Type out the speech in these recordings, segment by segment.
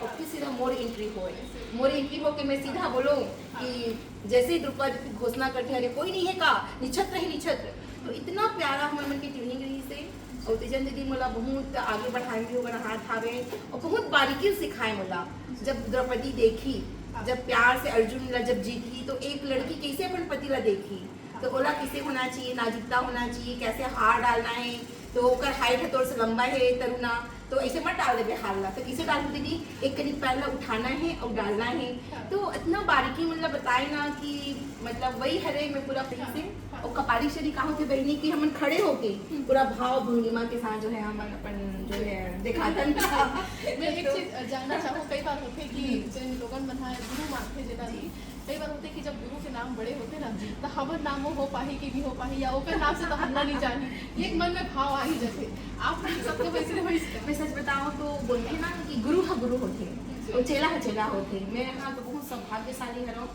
और फिर सीधा मोर एंट्री हो के मैं सीधा बोलूँ कि जैसे ही द्रौपदी की घोषणा करते अरे कोई नहीं है का निछत्र है निछत्र, तो इतना प्यारा हमारे मन की ट्यूनिंग रही से। और तेजन दीदी मोला बहुत आगे बढ़ाए भी होगा हाथ आवे और बहुत बारीकी सिखाए मोला। जब द्रौपदी देखी, जब प्यार से अर्जुन ला जब जीती, तो एक लड़की कैसे अपन पति ला देखी, तो ओला कैसे होना चाहिए, नाजुकता होना चाहिए, कैसे हार डालना है, तो ओकर हाइट है थोड़ा सा लंबा है तरुणा, तो ऐसे मत डाल देवे हार ला, तो किसे डालू दीदी, एक करीब पैर ला उठाना है और डालना है। तो इतना बारीकी मतलब बताए ना कि मतलब वही हरे में पूरा सही से। और कपाली शरी कहा थे बहनी कि हम खड़े होके पूरा भाव भंगिमा के साथ जो है हम अपन जो है दिखातन। मैं एक चीज जानना चाहूँ, कई बार होते कि जिन लोगन मन है गुरु मानते जेना जी, कई बार होते कि जब गुरु के नाम बड़े होते ना तो हमर नाम हो पाही कि भी हो पाही या ओकर नाम से तो हम नहीं जानी, एक मन में भाव आ ही जाते। आप सबके वैसे मैं सच बताऊँ तो बोलते ना कि गुरु हा गुरु होते और चेला हा चेला होते। मैं यहाँ तो बहुत सौभाग्यशाली हूँ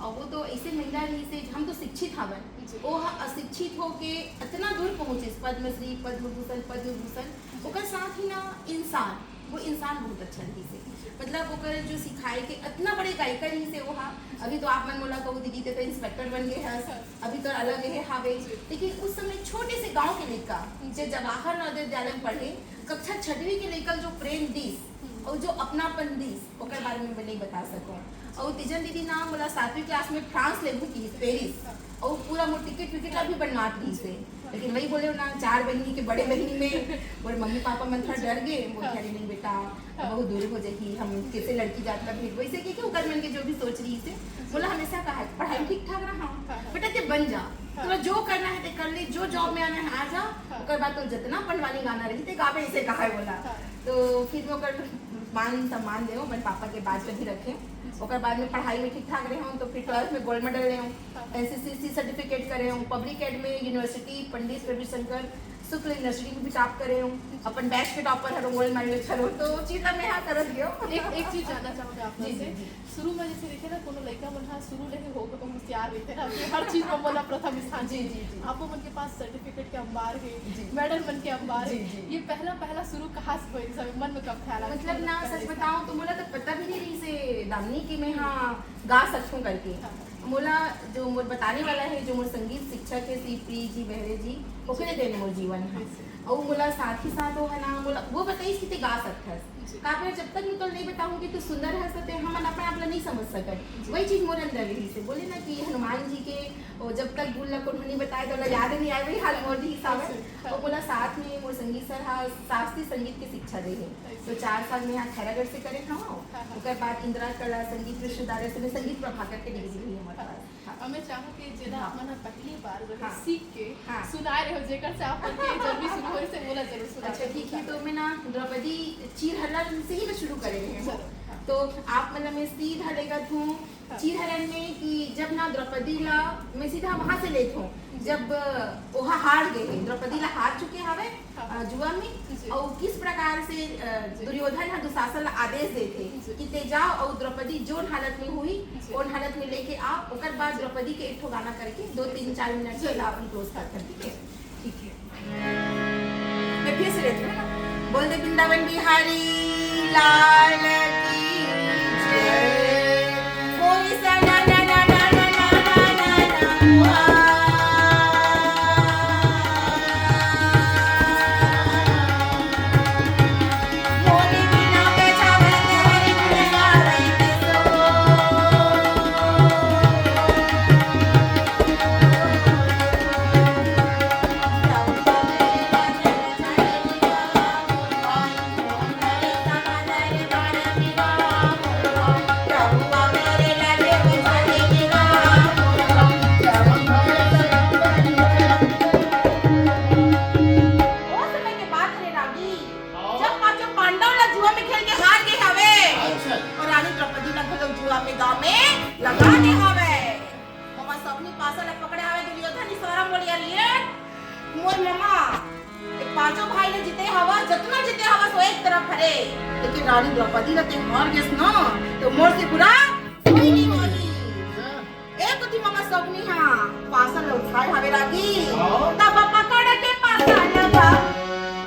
और वो तो ऐसे महिला रही से हम तो शिक्षित हवन, वो अशिक्षित होके इतना दूर पहुँचे पद्मश्री पद्मभूषण ओकर साथ ही ना इंसान, वो इंसान बहुत अच्छा रही से, मतलब ओकर जो सिखाए के इतना बड़े गायिका रही से वो। अभी तो आप मन मोला कहू दीदी तो इंस्पेक्टर बन गए हैं, अभी तो अलग है हावे, लेकिन उस समय छोटे से गांव के लड़का जो जवाहर नवोदय विद्यालय में पढ़े, कक्षा 6वीं के लड़का जो प्रेम दिस और जो अपनापन दिस ओकर बारे में मैं नहीं बता सकूँ। और तेजन दीदी नाम बोला 7वीं क्लास में फ्रांस लेबू की पेरिस, और पूरा वो टिकट विकेट भी बनवात रही से। लेकिन वही बोले ना 4 बहनी के बड़े बहनी में और मम्मी पापा मन थोड़ा डर गए, वो कह रही नहीं बेटा बहुत दूर हो जाएगी, हम कैसे लड़की जात का फिर वैसे कि ओकर मन के जो भी सोच रही से। बोला हमेशा कहा पढ़ाई ठीक ठाक रहा बेटा ते बन जा, तो जो करना है ते कर ले, जो जॉब में आना है आ जा, ओकर बाद तो जितना पढ़वानी गाना रही थे गावे ऐसे कहा बोला। तो फिर वो कर मान सम्मान दे मन पापा के बाद कभी रखे, ओकर बाद में पढ़ाई में ठीक ठाक रहे हूँ, तो फिर 12th में गोल्ड मेडल ले हूँ, NCC सर्टिफिकेट करे हूँ, पब्लिक एड में यूनिवर्सिटी पंडित रविशंकर शुक्ल यूनिवर्सिटी में भी टॉप करे हूँ, अपन बैच के टॉपर हर गोल्ड मेडल छरो, तो चीज में यहाँ करत गयो। एक चीज जानना चाहूँगी आप से, शुरू में जैसे देखे ना कोनो लड़का मन शुरू लेके हो तो होशियार रहते ना, हर चीज में बोला प्रथम स्थान। जी आपको मन के पास सर्टिफिकेट के अंबार है, मेडल मन के अंबार है, ये पहला शुरू कहाँ से हुई, सब मन में कब ख्याल आया? मतलब ना सच बताऊँ तो मुझे तो पता भी नहीं रही से दामिनी कि मैं हाँ गा सकूँ करके। मोला जो मोर बताने वाला है, जो मोर संगीत शिक्षक है श्री प्री जी बहरे जी, ओकरे देने मोर जीवन है। और मोला साथ ही साथ वो है ना मोला वो बताइए कि ते गा सकता काफी जब तक मैं तो नहीं बताऊंगी तो सुंदर है सकते हम अपने आप नहीं समझ सकते। वही चीज मोर अंदर रही से बोले ना कि हनुमान जी के जब तक गुल को नहीं बताए तो याद नहीं आए, वही हाल मोर भी हिसाब है। और बोला साथ में मोर संगीत सर शास्त्रीय संगीत की शिक्षा दे है, तो 4 साल में यहाँ खैरागढ़ से करे था, उसके बाद इंदिरा कला संगीत विश्वविद्यालय से संगीत प्रभाकर के डिग्री हुई हमारे पास। मैं चाहूँ कि जेना अपन पहली बार जो सीख के सुनाए रहे हो जेकर से अपन के जल्दी शुरू होए से बोला जरूर सुना। अच्छा ठीक है, तो मैं ना द्रौपदी चीर हरण से ही मैं शुरू करे हैं, तो आप मतलब मैं सीधा लेकर हूँ चीर हरण में कि जब ना द्रौपदी ला मैं सीधा वहाँ से लेत हूँ, जब वहाँ हार गए हैं, द्रौपदी ला हार चुके हवे जुआ में, और किस प्रकार से दुर्योधन दुशासन आदेश देते कि ते जाओ और द्रौपदी जोन हालत में हुई उन हालत में लेके आओ, ओकर बाद द्रौपदी के एक ठो गाना करके 2-3-4 मिनट के अपन क्लोज कर ठीक है। ठीक है मैं फिर से लेती हूँ ना, बोल दे वृंदावन बिहारी लाल की जय, कोई सा ना ना ना ना ना ना ना ना लेकिन रानी द्रौपदी ने हार गए ना, तो मोर से बुरा कोई नहीं होई। एक थी मामा सबनी हां पासल उठाए हवे लागी, तब पकड़ के पासल बा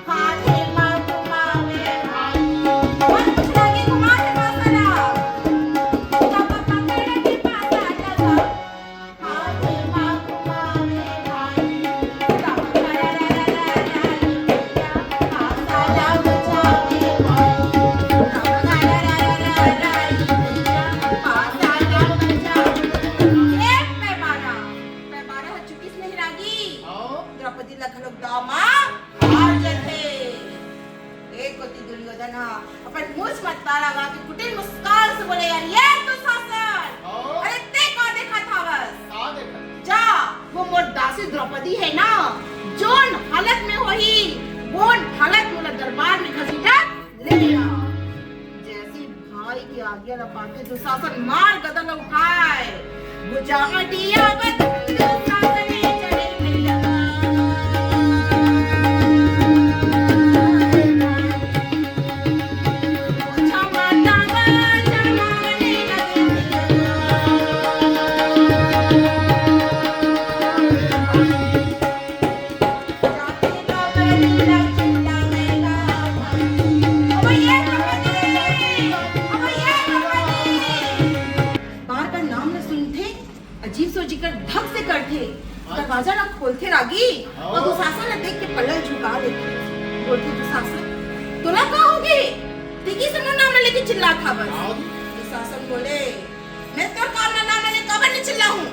हाथे मा घुमावे भाई मन कुछ लागे घुमा के पास भाई की आज्ञा न पाते दुशासन मार गदन उठाए भुजा दिया दुशासन चढ़े भैया भुजा माता जमाने लगे बार बार नाम न सुनते अजीब सो जिक्र धक से करते दरवाजा न खोलते रागी और दुशासन न देख के पलक झुका देते बोलते दुशासन तोला का होगी तिकी से नाम न लेके चिल्ला था बस दुशासन बोले मैं तो काम ना नाम लेके कबर नहीं चिल्ला हूँ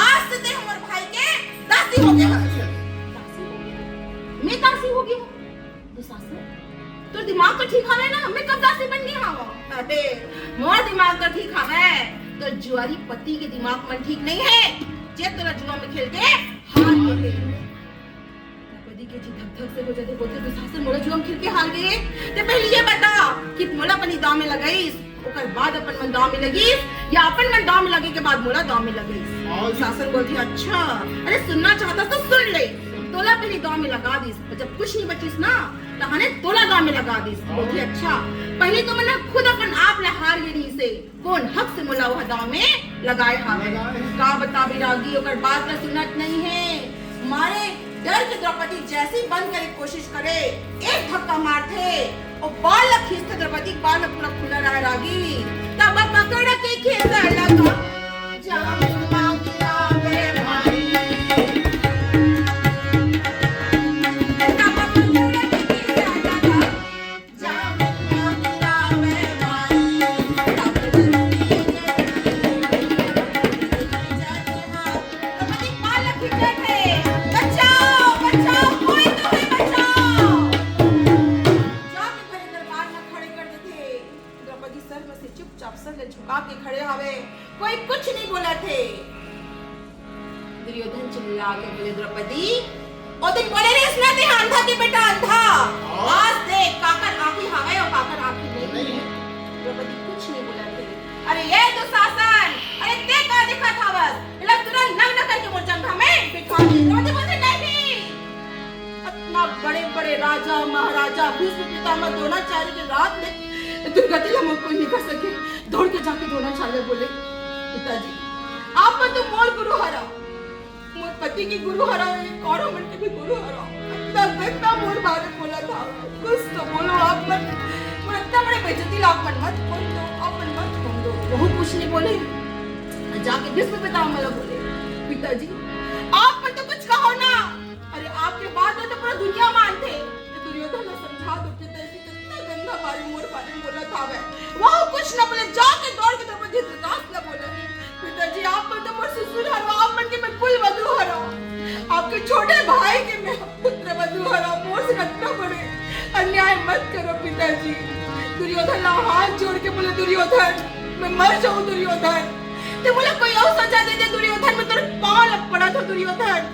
आज से ते हमारे भाई के दासी हो गए मैं दासी हो गई हूँ दुशासन तो दिमाग तो ठीक हवे ना मैं कब दासी बन गई हूँ अबे मोर दिमाग तो ठीक हवे तो जुआरी पति के दिमाग में ठीक नहीं है जे तोरा जुआ में खेल के हार गए पति के जी धक धक से हो जाते बोलते दुशासन मोरा जुआ में खेल के हार गए ते पहले ये बता कि मोला अपनी दाव में लगाईस ओकर बाद अपन मन दाव में लगीस या अपन मन दाव में लगे के बाद मोला दाव में लगीस दुशासन बोलती अच्छा अरे सुनना चाहता तो सुन ले तोला पहले गांव में लगा दीस जब कुछ नहीं बचीस ना तहाने तोला गांव में लगा दीस बोलती अच्छा पहले तो मैंने खुद अपन आप लहार ये नहीं से कौन हक से मोला वह गांव में लगाए हावे का बता बिरागी ओकर बात का सुनत नहीं है मारे डर के द्रौपदी जैसी बंद करे कोशिश करे एक धक्का मारते और बाल खींचते द्रौपदी बाल पूरा खुला रहा रागी तब पकड़ के खींचा लगा जाम मांगता मेरे भाई कोई कुछ नहीं बोला थे दुर्योधन चिल्ला के बोले द्रौपदी और दिन बोले रे इसमें थे अंधा के बेटा अंधा आज देख काकर आंखी हवे और काकर आंखी नहीं है द्रौपदी कुछ नहीं बोला थे अरे ये दुशासन अरे ते का दिखा था बस मतलब तुरंत नंग न करके मोर जंघा में बिठा दे द्रौपदी बोलते नहीं अपना बड़े बड़े राजा महाराजा भीष्म पितामह द्रोणाचार्य के रात में दुर्गति हम कोई नहीं कर सके दौड़ के जाके द्रोणाचार्य बोले पिताजी आप मत तो मोर गुरु हरा मोर पति की गुरु हरा कौरव मन के भी गुरु हरा इतना मोर बारे बोला था कुछ तो बोलो आप मत मोर इतना बड़े बेइज्जती आप मत खोल दो आप मत खोल दो बहुत कुछ नहीं बोले जाके भीष्म पितामह बोले पिताजी आप मत तो कुछ कहो ना अरे आपके बात तो पूरा दुनिया मानते दुर्योधन ने समझा दो पिताजी कितना गंदा बारे मोर बारे बोला था वह कुछ न बोले जाके दौड़ के द्रौपदी धृतराष्ट्र न बोले पिताजी आप पर तो मोर ससुर हरो आप मन के मैं कुल वधु हरो आपके छोटे भाई के मैं पुत्र वधु हरो मोर से इतना बड़े अन्याय मत करो पिताजी दुर्योधन ला हाथ जोड़ के बोले दुर्योधन मैं मर जाऊं दुर्योधन तो बोले कोई और सजा दे दे दुर्योधन मैं तेरे पांव लग पड़ा था दुर्योधन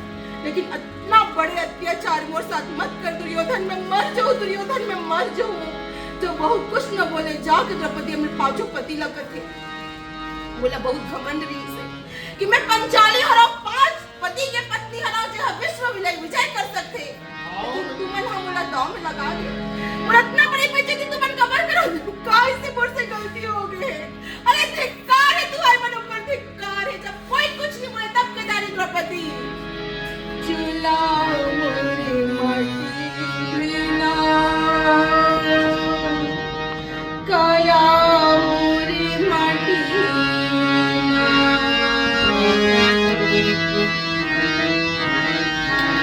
लेकिन इतना बड़े अत्याचार मोर साथ मत कर दुर्योधन मैं मर जाऊं दुर्योधन मैं मर जाऊं जो बहुत कुछ न बोले जाके द्रौपदी हमने पांचों पति लगत थे बोला बहुत घमंड रही से कि मैं पंचाली हराओ 5 पति के पत्नी हराओ जो विश्व विजय कर सकते तुमन हम बोला दांव में लगा दे और इतना बड़ी बेइज्जती तुमन कवर करो काय से मोर से गलती हो गई अरे धिक्कार है तू आई मन ऊपर धिक्कार है जब कोई कुछ नहीं बोले तब के जानी द्रौपदी चूल्हा मोरी माटी बिना काया मोरी माटी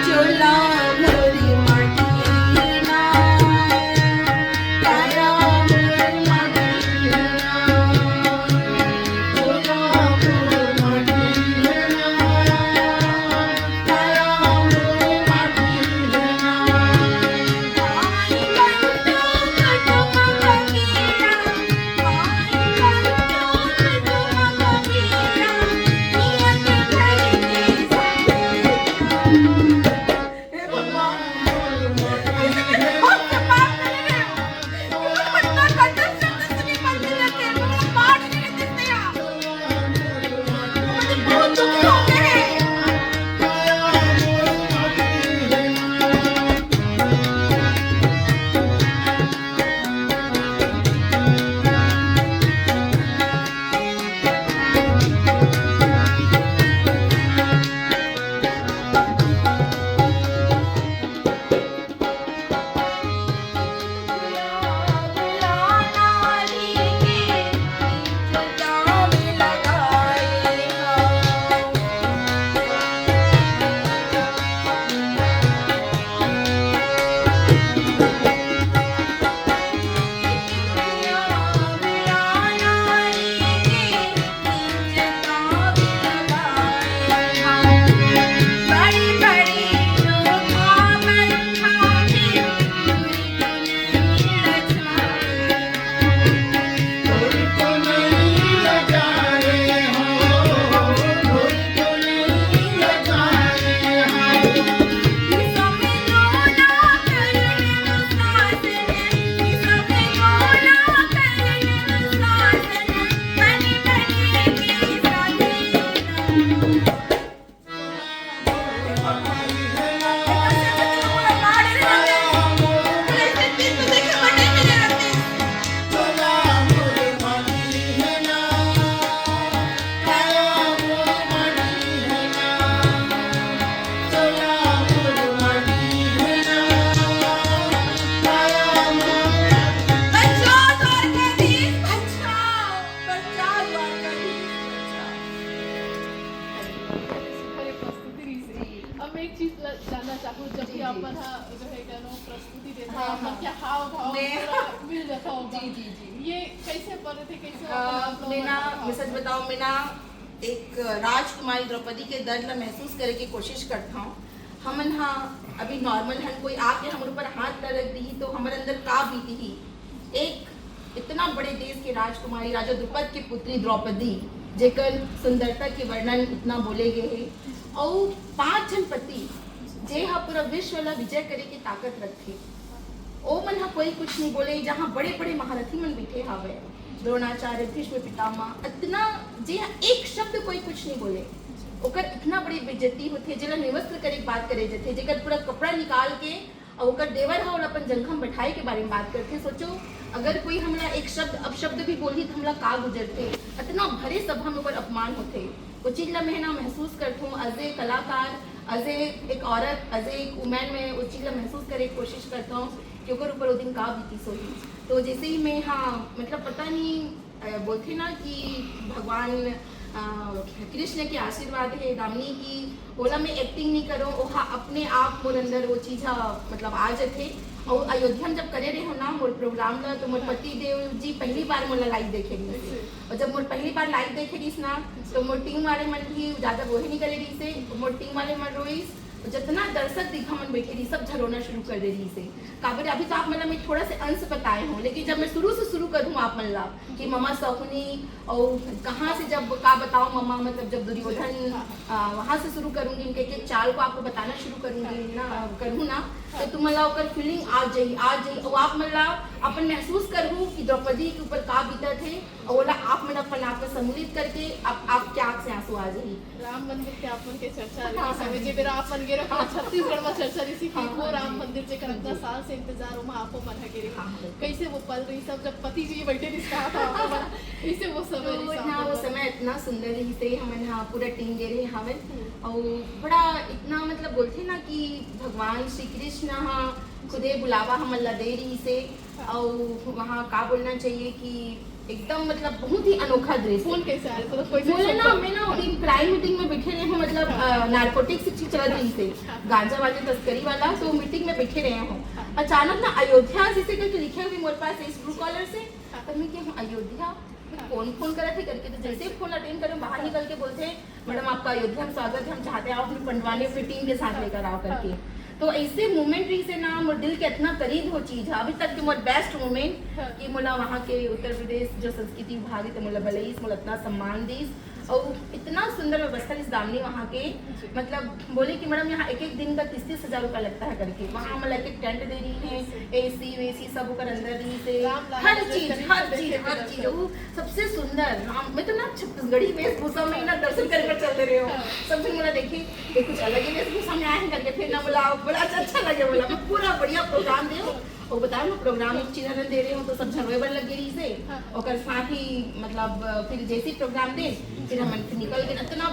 चोला मोरी माटी ना काया मोरी माटी में मिल जाता होगा। जी जी जी। ये कैसे बने थे, कैसे आप लोगों मैं ना ने- मैं सच बताऊँ, मैं ना एक राजकुमारी द्रौपदी के दर्द ला महसूस करे की कोशिश करता हूँ। हमन हाँ अभी नॉर्मल हन कोई आके हमारे ऊपर हाथ न रख दी तो हमारे अंदर का बीती ही। एक इतना बड़े देश के राजकुमारी राजा द्रुपद की पुत्री द्रौपदी जेकर सुंदरता के वर्णन इतना बोले गए है और 5 जन पति जे हा पूरा विश्व ला विजय करे की ताकत रखे। ओ मन हा कोई कुछ नहीं बोले, जहाँ बड़े बड़े महारथी मन बैठे हावे, द्रोणाचार्य, भीष्म पितामह, इतना जे एक शब्द कोई कुछ नहीं बोले, ओकर इतना बड़ी बेइज्जती होते जेला निवस्त्र करे के बात करे जाते, जेकर पूरा कपड़ा निकाल के और ओकर देवर हा ओला अपन जंघम बैठाए के बारे में बात करते। सोचो अगर कोई हमरा एक शब्द अपशब्द भी बोली तो हमला का गुजरते, इतना भरे सभा में ओकर अपमान होते। वो चीज ला मैं ना महसूस करती हूँ एज ए कलाकार, एज ए एक औरत, एज ए एक वुमेन में वो चीज ला महसूस करे की कोशिश करता हूँ कि ओकर ऊपर वो दिन का बीती सोही। तो जैसे ही मैं हाँ मतलब पता नहीं बोलते ना कि भगवान कृष्ण के आशीर्वाद है दामिनी की ओला में एक्टिंग नहीं करो, वो हाँ अपने आप मोर अंदर वो चीज़ मतलब आ जाते। और अयोध्या में जब करे रहे हो ना मोर प्रोग्राम ला तो मोर पति देव जी पहली बार मोला लाइव देखे रही, और जब मोर पहली बार लाइव देखे रही ना तो मोर टीम वाले मन भी ज़्यादा वो ही नहीं करे रही से, मोर टीम वाले मन रोईस जितना दर्शक दिखा मन बैठे रही सब झरोना शुरू कर दे रही से। काबर अभी तो आप मतलब मैं थोड़ा से अंश बताए हूँ, लेकिन जब मैं शुरू से शुरू करूँ आप मन ला कि ममा सहुनी और कहाँ से जब का बताओ ममा मतलब जब दुर्योधन वहाँ से शुरू करूँगी इनके एक चाल को आपको बताना शुरू करूँगी ना करूँ ना तो तुम मला ओकर फीलिंग आ जाई और आप मला अपन महसूस करूँ कि द्रौपदी के ऊपर का बीता थे और बोला आप मन अपन आप सम्मिलित करके आप क्या आँख से आंसू आ जाई। राम मंदिर के आपन के चर्चा रही समय जे बेरा आप मन गेरे छत्तीसगढ़ में चर्चा रही कि वो राम मंदिर जे कर 10 साल से इंतजार हो आपो मन है गेरे कैसे वो पल रही सब जब पति जी बैठे रही कहा था आपो मन कैसे वो समय तो रही ना वो समय इतना सुंदर रही से हमन हाँ पूरा टीम गे रहे हवे और बड़ा इतना मतलब बोलते ना कि भगवान श्री कृष्ण हाँ खुदे बुलावा हमन ला दे रही से और वहाँ का बोलना चाहिए कि एकदम मतलब बहुत ही अनोखा दृश्य। फोन कैसे आया तो कोई बोले ना मैं ना दिन प्राइम मीटिंग में बैठे रहे हूँ मतलब नारकोटिक्स की चल रही से गांजा वाले तस्करी वाला तो मीटिंग में बैठे रहे हूँ अचानक ना अयोध्या जिसे करके लिखे हुए मेरे पास इस ब्लू कॉलर से तब मैं क्या अयोध्या फोन करा थे करके तो जैसे फोन अटेंड करें बाहर निकल के बोलते हैं मैडम आपका अयोध्या में स्वागत है, हम चाहते हैं आप अपनी पंडवानी अपनी टीम के साथ लेकर आओ करके। तो ऐसे मोमेंट्री से ना मोर दिल के इतना करीब हो चीज है अभी तक मोर बेस्ट मोमेंट कि मोला वहाँ के उत्तर प्रदेश जो संस्कृति विभाग है तो मोला बलईस मोला इतना सम्मान दीस और इतना सुंदर व्यवस्था इस दामनी वहाँ के मतलब बोले कि मैडम यहाँ एक दिन का 30-30 हज़ार रुपया लगता है करके वहाँ मतलब एक टेंट दे रही है AC वेसी सब होकर अंदर रही से हर चीज वो सबसे सुंदर मैं तो ना छत्तीसगढ़ी वेशभूषा में ना दर्शन कर चलते रहे हो सबसे बोला देखिए कुछ अलग ही वेशभूषा में आए करके फिर ना बोला बड़ा अच्छा लगे बोला मैं पूरा बढ़िया प्रोग्राम दे और बताया मैं प्रोग्राम एक चीज दे रही हूँ तो सब झरवेबर लग गई से और साथ ही मतलब फिर जैसे प्रोग्राम दे फिर हम निकल गए इतना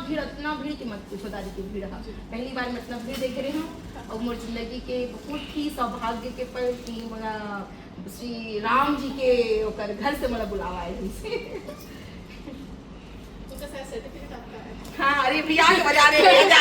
भीड़ की मत पूछो दादी की भीड़ पहली बार मैं इतना भीड़ देख रही हूँ और मोर जिंदगी के बहुत ही सौभाग्य के पल की मोला श्री राम जी के ओकर घर से मोला बुलावा है सर्टिफिकेट आपका है हाँ अरे भैया बजा रहे